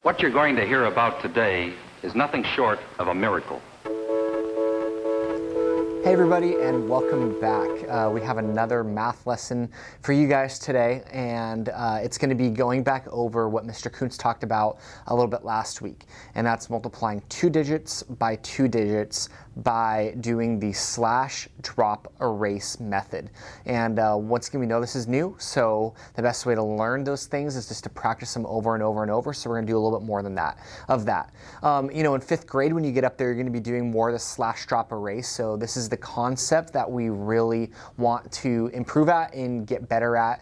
What you're going to hear about today is nothing short of a miracle. Hey everybody, and welcome back. We have another math lesson for you guys today, and it's going to be going back over what Mr. Kuntz talked about a little bit last week, and that's multiplying 2 digits by 2 digits by doing the slash drop erase method. And once again, we know this is new, so the best way to learn those things is just to practice them over and over and over. So we're going to do a little bit more than that. You know, in 5th grade, when you get up there, you're going to be doing more of the slash drop erase. So this is the concept that we really want to improve at and get better at.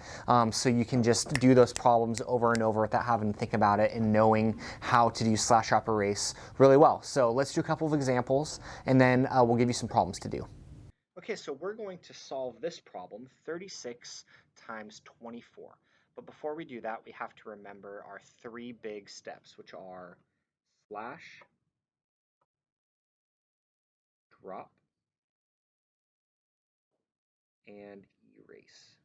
So you can just do those problems over and over without having to think about it and knowing how to do slash drop erase really well. So let's do a couple of examples, and then we'll give you some problems to do. Okay, so we're going to solve this problem, 36 times 24. But before we do that, we have to remember our 3 big steps, which are slash, drop, and erase.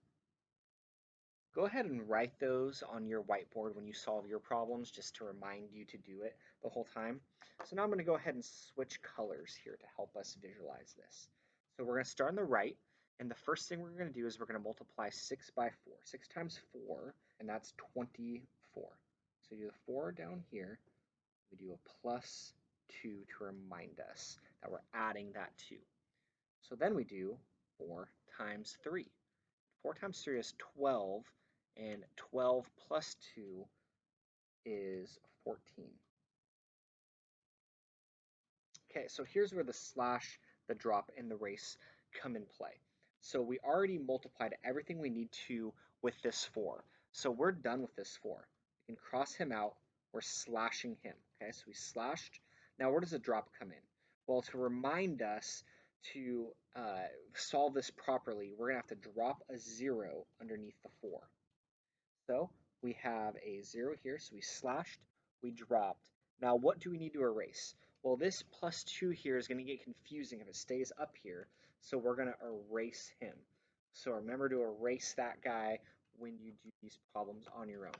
Go ahead and write those on your whiteboard when you solve your problems, just to remind you to do it the whole time. So now I'm going to go ahead and switch colors here to help us visualize this. So we're going to start on the right, and the first thing we're going to do is we're going to multiply 6 by 4. 6 times 4, and that's 24. So you do the 4 down here, we do a plus 2 to remind us that we're adding that 2. So then we do 4 times 3. 4 times 3 is 12, and 12 plus 2 is 14. Okay, so here's where the slash, the drop, and the erase come in play. So we already multiplied everything we need to with this 4. So we're done with this 4. We can cross him out. We're slashing him. Okay, so we slashed. Now where does the drop come in? Well, to remind us to solve this properly, we're going to have to drop a 0 underneath the 4. So we have a 0 here, so we slashed, we dropped. Now what do we need to erase? Well, this plus 2 here is going to get confusing if it stays up here, so we're going to erase him. So remember to erase that guy when you do these problems on your own.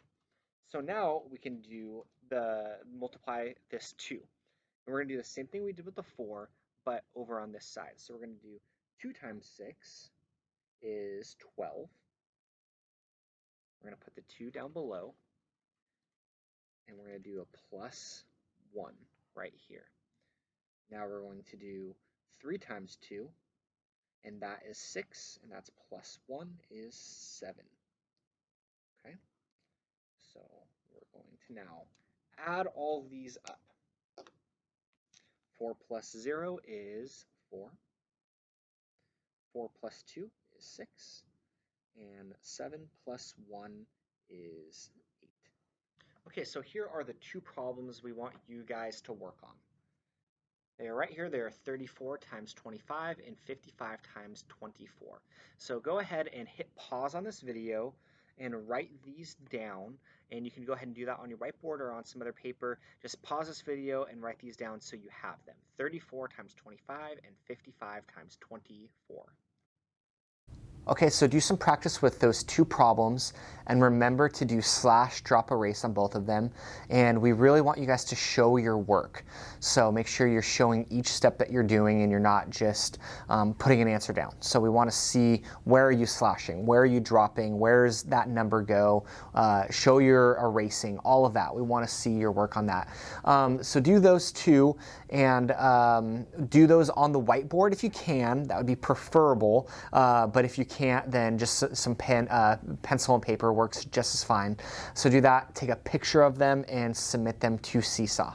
So now we can do multiply this 2. And we're going to do the same thing we did with the 4, but over on this side. So we're going to do 2 times 6 is 12. We're going to put the 2 down below, and we're going to do a plus 1 right here. Now we're going to do 3 times 2, and that is 6, and that's plus 1 is 7. Okay, so we're going to now add all these up. 4 plus 0 is 4. 4 plus 2 is 6. And 7 plus 1 is 8. Okay, so here are the 2 problems we want you guys to work on. They are right here. They are 34 times 25 and 55 times 24. So go ahead and hit pause on this video and write these down. And you can go ahead and do that on your whiteboard or on some other paper. Just pause this video and write these down so you have them. 34 times 25 and 55 times 24. Okay, so do some practice with those 2 problems, and remember to do slash drop erase on both of them. And we really want you guys to show your work. So make sure you're showing each step that you're doing and you're not just putting an answer down. So we want to see, where are you slashing, where are you dropping, where's that number go, show your erasing, all of that. We want to see your work on that. So do those 2, and do those on the whiteboard if you can. That would be preferable, but if you can't, then just some pencil and paper works just as fine. So do that, take a picture of them, and submit them to Seesaw.